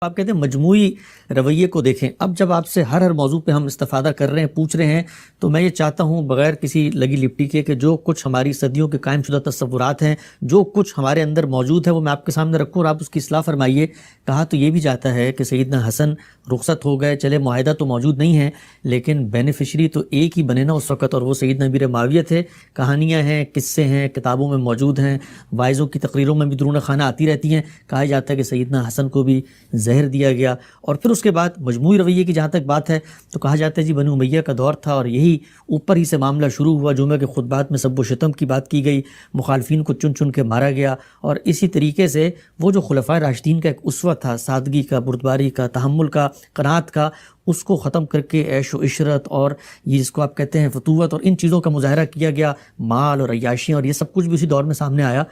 آپ کہتے ہیں مجموعی رویے کو دیکھیں. اب جب آپ سے ہر موضوع پہ ہم استفادہ کر رہے ہیں, پوچھ رہے ہیں, تو میں یہ چاہتا ہوں بغیر کسی لگی لپٹی کے کہ جو کچھ ہماری صدیوں کے قائم شدہ تصورات ہیں, جو کچھ ہمارے اندر موجود ہے, وہ میں آپ کے سامنے رکھوں اور آپ اس کی اصلاح فرمائیے. کہا تو یہ بھی جاتا ہے کہ سیدنا حسن رخصت ہو گئے, چلے معاہدہ تو موجود نہیں ہے لیکن بینیفیشری تو ایک ہی بنے نا اس وقت, اور وہ سیدنا امیر معاویہ تھے. کہانیاں ہیں, قصے ہیں, کتابوں میں موجود ہیں, واعظوں کی تقریروں میں بھی درون خانہ آتی رہتی ہیں. کہا جاتا ہے کہ سیدنا حسن کو بھی زہر دیا گیا. اور پھر اس کے بعد مجموعی رویے کی جہاں تک بات ہے تو کہا جاتا ہے جی بنو امیہ کا دور تھا اور یہی اوپر ہی سے معاملہ شروع ہوا. جمعہ کے خطبات میں سب و شتم کی بات کی گئی, مخالفین کو چن چن کے مارا گیا, اور اسی طریقے سے وہ جو خلفائے راشدین کا ایک اسوہ تھا, سادگی کا, بردباری کا, تحمل کا, قناعت کا, اس کو ختم کر کے عیش و عشرت اور یہ جس کو آپ کہتے ہیں فتوت اور ان چیزوں کا مظاہرہ کیا گیا, مال اور عیاشیاں, اور یہ سب کچھ بھی اسی دور میں سامنے آیا.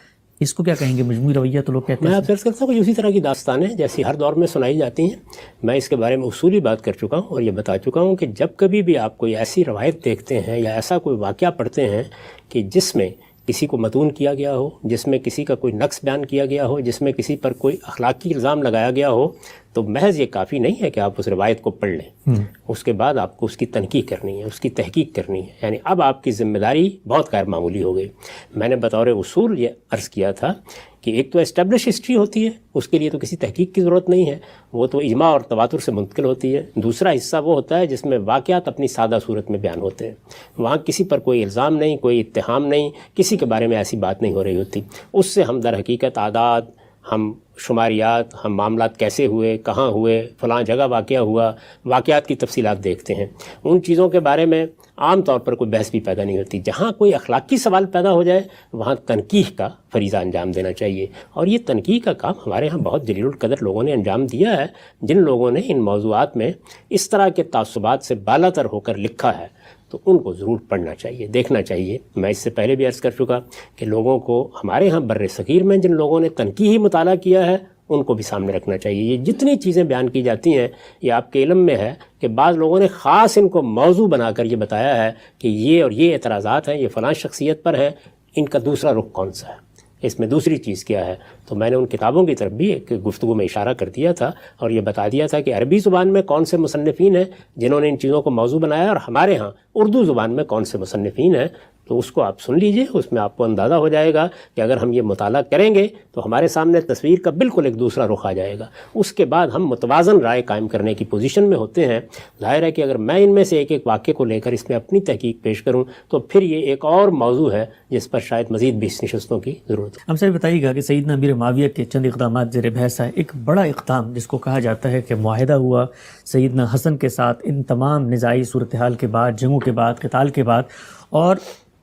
اس کو کیا کہیں گے, مجموعی رویہ تو لوگ کہتے ہیں. میں آپ عرض کرتا ہوں کہ اسی طرح کی داستانیں جیسی ہر دور میں سنائی جاتی ہیں. میں اس کے بارے میں اصولی بات کر چکا ہوں اور یہ بتا چکا ہوں کہ جب کبھی بھی آپ کوئی ایسی روایت دیکھتے ہیں یا ایسا کوئی واقعہ پڑھتے ہیں کہ جس میں کسی کو متون کیا گیا ہو, جس میں کسی کا کوئی نقص بیان کیا گیا ہو, جس میں کسی پر کوئی اخلاقی الزام لگایا گیا ہو, تو محض یہ کافی نہیں ہے کہ آپ اس روایت کو پڑھ لیں. اس کے بعد آپ کو اس کی تنقیح کرنی ہے, اس کی تحقیق کرنی ہے. یعنی اب آپ کی ذمہ داری بہت غیر معمولی ہو گئی. میں نے بطور اصول یہ عرض کیا تھا کہ ایک تو اسٹیبلش ہسٹری ہوتی ہے, اس کے لیے تو کسی تحقیق کی ضرورت نہیں ہے, وہ تو اجماع اور تواتر سے منتقل ہوتی ہے. دوسرا حصہ وہ ہوتا ہے جس میں واقعات اپنی سادہ صورت میں بیان ہوتے ہیں. وہاں کسی پر کوئی الزام نہیں, کوئی اتہام نہیں, کسی کے بارے میں ایسی بات نہیں ہو رہی ہوتی. اس سے ہم در حقیقت اعداد, ہم شماریات, ہم معاملات کیسے ہوئے, کہاں ہوئے, فلاں جگہ واقعہ ہوا, واقعات کی تفصیلات دیکھتے ہیں. ان چیزوں کے بارے میں عام طور پر کوئی بحث بھی پیدا نہیں ہوتی. جہاں کوئی اخلاقی سوال پیدا ہو جائے وہاں تنقیح کا فریضہ انجام دینا چاہیے. اور یہ تنقیح کا کام ہمارے ہاں بہت جلیل القدر لوگوں نے انجام دیا ہے, جن لوگوں نے ان موضوعات میں اس طرح کے تعصبات سے بالاتر ہو کر لکھا ہے, تو ان کو ضرور پڑھنا چاہیے, دیکھنا چاہیے. میں اس سے پہلے بھی عرض کر چکا کہ لوگوں کو ہمارے ہاں بر صغیر میں جن لوگوں نے تنقیحی مطالعہ کیا ہے ان کو بھی سامنے رکھنا چاہیے. یہ جتنی چیزیں بیان کی جاتی ہیں یہ آپ کے علم میں ہے کہ بعض لوگوں نے خاص ان کو موضوع بنا کر یہ بتایا ہے کہ یہ اور یہ اعتراضات ہیں, یہ فلاں شخصیت پر ہے, ان کا دوسرا رخ کون سا ہے, اس میں دوسری چیز کیا ہے. تو میں نے ان کتابوں کی طرف بھی ایک گفتگو میں اشارہ کر دیا تھا اور یہ بتا دیا تھا کہ عربی زبان میں کون سے مصنفین ہیں جنہوں نے ان چیزوں کو موضوع بنایا, اور ہمارے ہاں اردو زبان میں کون سے مصنفین ہیں. تو اس کو آپ سن لیجئے, اس میں آپ کو اندازہ ہو جائے گا کہ اگر ہم یہ مطالعہ کریں گے تو ہمارے سامنے تصویر کا بالکل ایک دوسرا رخ آ جائے گا. اس کے بعد ہم متوازن رائے قائم کرنے کی پوزیشن میں ہوتے ہیں. ظاہر ہے کہ اگر میں ان میں سے ایک ایک واقعے کو لے کر اس میں اپنی تحقیق پیش کروں تو پھر یہ ایک اور موضوع ہے جس پر شاید مزید 20 نشستوں کی ضرورت ہے. ہم سے بتائیے گا کہ سیدنا امیر معاویہ کے چند اقدامات زیر بحث ہے. ایک بڑا اقدام جس کو کہا جاتا ہے کہ معاہدہ ہوا سیدنا حسن کے ساتھ ان تمام نزاعی صورتحال کے بعد, جنگوں کے بعد, قتال کے بعد, اور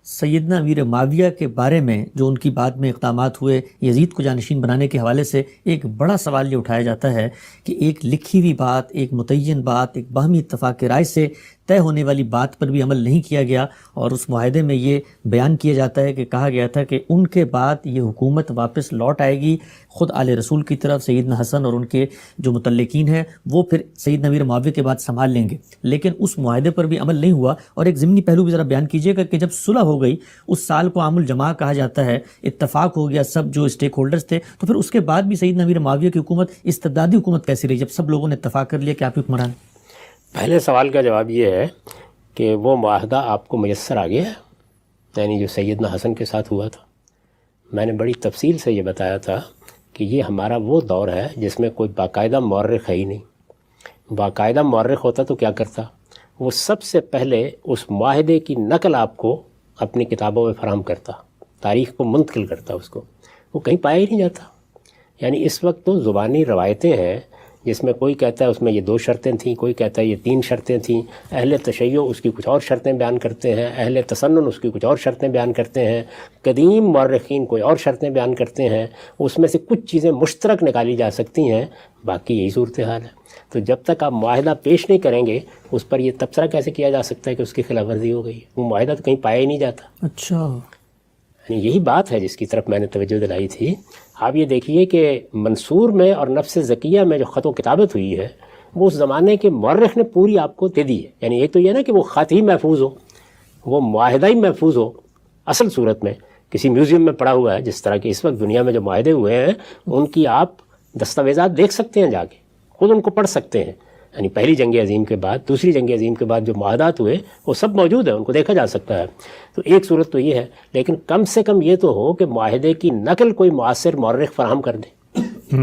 سیدنا امیر معاویہ کے بارے میں جو ان کی بعد میں اقدامات ہوئے یزید کو جانشین بنانے کے حوالے سے ایک بڑا سوال یہ اٹھایا جاتا ہے کہ ایک لکھی ہوئی بات, ایک متعین بات, ایک باہمی اتفاق رائے سے طے ہونے والی بات پر بھی عمل نہیں کیا گیا. اور اس معاہدے میں یہ بیان کیا جاتا ہے کہ کہا گیا تھا کہ ان کے بعد یہ حکومت واپس لوٹ آئے گی خود آل رسول کی طرف, سیدنا حسن اور ان کے جو متعلقین ہیں وہ پھر سیدنا امیر معاویہ کے بعد سنبھال لیں گے. لیکن اس معاہدے پر بھی عمل نہیں ہوا. اور ایک ضمنی پہلو بھی ذرا بیان کیجیے گا کہ جب صلح ہو گئی, اس سال کو عام الجماع کہا جاتا ہے, اتفاق ہو گیا سب جو اسٹیک ہولڈرز تھے, تو پھر اس کے بعد بھی سیدنا امیر معاویہ کی حکومت استبدادی حکومت کیسی رہی جب سب لوگوں نے اتفاق کر لیا کہ آپ حکمران؟ پہلے سوال کا جواب یہ ہے کہ وہ معاہدہ آپ کو میسر آ گیا ہے, یعنی جو سیدنا حسن کے ساتھ ہوا تھا. میں نے بڑی تفصیل سے یہ بتایا تھا کہ یہ ہمارا وہ دور ہے جس میں کوئی باقاعدہ مورخ ہے ہی نہیں. باقاعدہ مورخ ہوتا تو کیا کرتا, وہ سب سے پہلے اس معاہدے کی نقل آپ کو اپنی کتابوں میں فراہم کرتا, تاریخ کو منتقل کرتا اس کو. وہ کہیں پایا ہی نہیں جاتا. یعنی اس وقت تو زبانی روایتیں ہیں جس میں کوئی کہتا ہے اس میں یہ 2 شرطیں تھیں, کوئی کہتا ہے یہ 3 شرطیں تھیں. اہل تشیع اس کی کچھ اور شرطیں بیان کرتے ہیں, اہل تسنن اس کی کچھ اور شرطیں بیان کرتے ہیں, قدیم مورخین کوئی اور شرطیں بیان کرتے ہیں. اس میں سے کچھ چیزیں مشترک نکالی جا سکتی ہیں, باقی یہی صورتحال ہے. تو جب تک آپ معاہدہ پیش نہیں کریں گے اس پر یہ تبصرہ کیسے کیا جا سکتا ہے کہ اس کی خلاف ورزی ہو گئی؟ وہ معاہدہ تو کہیں پایا ہی نہیں جاتا. اچھا, یعنی یہی بات ہے جس کی طرف میں نے توجہ دلائی تھی. آپ یہ دیکھیے کہ منصور میں اور نفس زکیہ میں جو خط و کتابت ہوئی ہے وہ اس زمانے کے مورخ نے پوری آپ کو دے دی ہے. یعنی ایک تو یہ نا کہ وہ خط ہی محفوظ ہو, وہ معاہدہ ہی محفوظ ہو اصل صورت میں, کسی میوزیم میں پڑا ہوا ہے. جس طرح کہ اس وقت دنیا میں جو معاہدے ہوئے ہیں ان کی آپ دستاویزات دیکھ سکتے ہیں جا کے, خود ان کو پڑھ سکتے ہیں. یعنی پہلی جنگ عظیم کے بعد، دوسری جنگ عظیم کے بعد جو معاہدات ہوئے وہ سب موجود ہیں، ان کو دیکھا جا سکتا ہے. تو ایک صورت تو یہ ہے، لیکن کم سے کم یہ تو ہو کہ معاہدے کی نقل کوئی معاصر مورخ فراہم کر دے،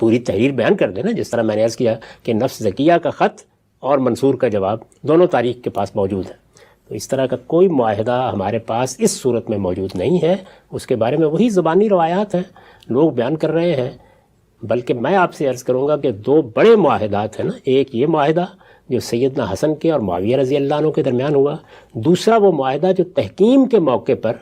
پوری تحریر بیان کر دے نا. جس طرح میں نے عرض کیا کہ نفس زکیہ کا خط اور منصور کا جواب دونوں تاریخ کے پاس موجود ہیں. تو اس طرح کا کوئی معاہدہ ہمارے پاس اس صورت میں موجود نہیں ہے. اس کے بارے میں وہی زبانی روایات ہیں، لوگ بیان کر رہے ہیں. بلکہ میں آپ سے عرض کروں گا کہ دو بڑے معاہدات ہیں نا، ایک یہ معاہدہ جو سیدنا حسن کے اور معاویہ رضی اللہ عنہ کے درمیان ہوا، دوسرا وہ معاہدہ جو تحکیم کے موقع پر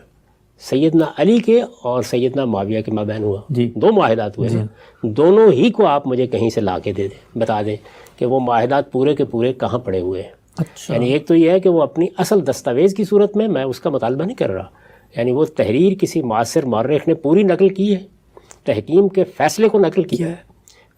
سیدنا علی کے اور سیدنا معاویہ کے مابین ہوا. دو معاہدات ہوئے ہیں. دونوں ہی کو آپ مجھے کہیں سے لا کے دے دیں، بتا دیں کہ وہ معاہدات پورے کے پورے کہاں پڑے ہوئے ہیں. یعنی ایک تو یہ ہے کہ وہ اپنی اصل دستاویز کی صورت میں اس کا مطالبہ نہیں کر رہا، یعنی وہ تحریر کسی معاصر مورخ نے پوری نقل کی ہے، تحکیم کے فیصلے کو نقل کیا ہے.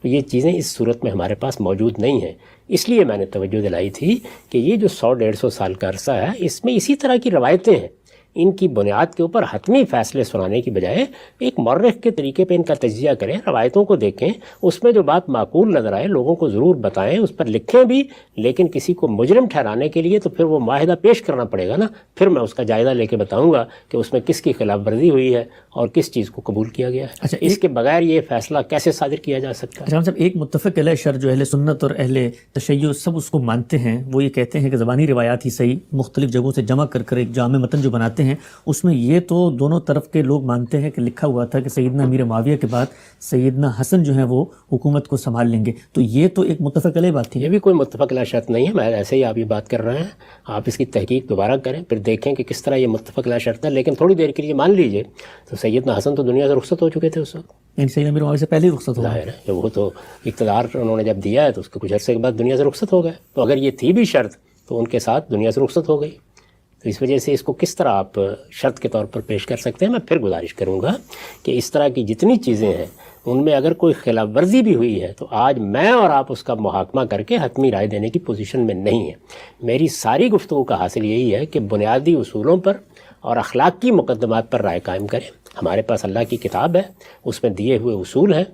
تو یہ چیزیں اس صورت میں ہمارے پاس موجود نہیں ہیں. اس لیے میں نے توجہ دلائی تھی کہ یہ جو 100-150 سال کا عرصہ ہے، اس میں اسی طرح کی روایتیں ہیں. ان کی بنیاد کے اوپر حتمی فیصلے سنانے کی بجائے ایک مورخ کے طریقے پہ ان کا تجزیہ کریں، روایتوں کو دیکھیں، اس میں جو بات معقول نظر آئے لوگوں کو ضرور بتائیں، اس پر لکھیں بھی. لیکن کسی کو مجرم ٹھہرانے کے لیے تو پھر وہ معاہدہ پیش کرنا پڑے گا نا، پھر میں اس کا جائزہ لے کے بتاؤں گا کہ اس میں کس کی خلاف ورزی ہوئی ہے اور کس چیز کو قبول کیا گیا ہے. اچھا، اس کے بغیر یہ فیصلہ کیسے صادر کیا جا سکتا ہے؟ صاحب ایک متفق علیہ شرع جو اہل سنت اور اہل تشیع سب اس کو مانتے ہیں، وہ یہ کہتے ہیں کہ زبانی روایات ہی صحیح، مختلف جگہوں سے جمع کر کر ایک جامع متن جو بناتے ہیں، اس میں یہ تو دونوں طرف کے لوگ مانتے ہیں کہ لکھا ہوا تھا کہ سیدنا امیر معاویہ کے بعد سیدنا حسن جو ہیں وہ حکومت کو سنبھال لیں گے. تو یہ تو ایک متفق علیہ بات تھی. یہ بھی کوئی متفق علیہ شرط نہیں ہے. میں ایسے ہی آپ یہ بات کر رہے ہیں، آپ اس کی تحقیق دوبارہ کریں، پھر دیکھیں کہ کس طرح یہ متفق علیہ شرط ہے. لیکن تھوڑی دیر کے لیے مان لیجئے تو سیدنا حسن تو دنیا سے رخصت ہو چکے تھے اس وقت. یعنی سیدنا امیر معاویہ سے پہلے ہی رخصت ہو ظاہر ہے، وہ تو اقتدار انہوں نے جب دیا ہے تو اس کے کچھ عرصے کے بعد دنیا سے رخصت ہو گئے. تو اگر یہ تھی بھی شرط تو ان کے ساتھ دنیا سے رخصت ہو گئی. تو اس وجہ سے اس کو کس طرح آپ شرط کے طور پر پیش کر سکتے ہیں؟ میں پھر گزارش کروں گا کہ اس طرح کی جتنی چیزیں ہیں ان میں اگر کوئی خلاف ورزی بھی ہوئی ہے تو آج میں اور آپ اس کا محاکمہ کر کے حتمی رائے دینے کی پوزیشن میں نہیں ہے. میری ساری گفتگو کا حاصل یہی ہے کہ بنیادی اصولوں پر اور اخلاق کی مقدمات پر رائے قائم کریں. ہمارے پاس اللہ کی کتاب ہے، اس میں دیے ہوئے اصول ہیں،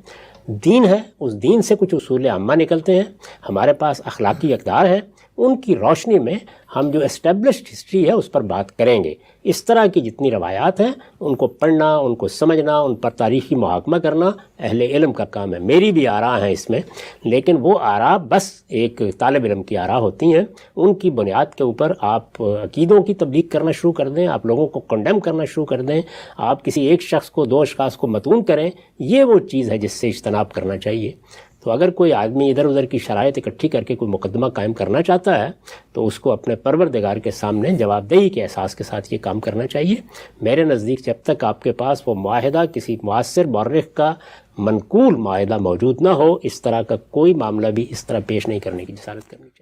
دین ہے، اس دین سے کچھ اصول عامہ نکلتے ہیں. ہمارے پاس اخلاقی اقدار ہیں، ان کی روشنی میں ہم جو اسٹیبلشڈ ہسٹری ہے اس پر بات کریں گے. اس طرح کی جتنی روایات ہیں ان کو پڑھنا، ان کو سمجھنا، ان پر تاریخی محاکمہ کرنا اہل علم کا کام ہے. میری بھی آراء ہیں اس میں، لیکن وہ آراء بس ایک طالب علم کی آراء ہوتی ہیں. ان کی بنیاد کے اوپر آپ عقیدوں کی تبلیغ کرنا شروع کر دیں، آپ لوگوں کو کنڈیم کرنا شروع کر دیں، آپ کسی ایک شخص کو، دو اشخاص کو متون کریں. یہ وہ چیز ہے جس سے اجتناب کرنا چاہیے. تو اگر کوئی آدمی ادھر ادھر کی شرائط اکٹھی کر کے کوئی مقدمہ قائم کرنا چاہتا ہے تو اس کو اپنے پروردگار کے سامنے جواب دہی کے احساس کے ساتھ یہ کام کرنا چاہیے. میرے نزدیک جب تک آپ کے پاس وہ معاہدہ کسی معاصر مورخ کا منقول معاہدہ موجود نہ ہو، اس طرح کا کوئی معاملہ بھی اس طرح پیش نہیں کرنے کی جسارت کرنی چاہیے.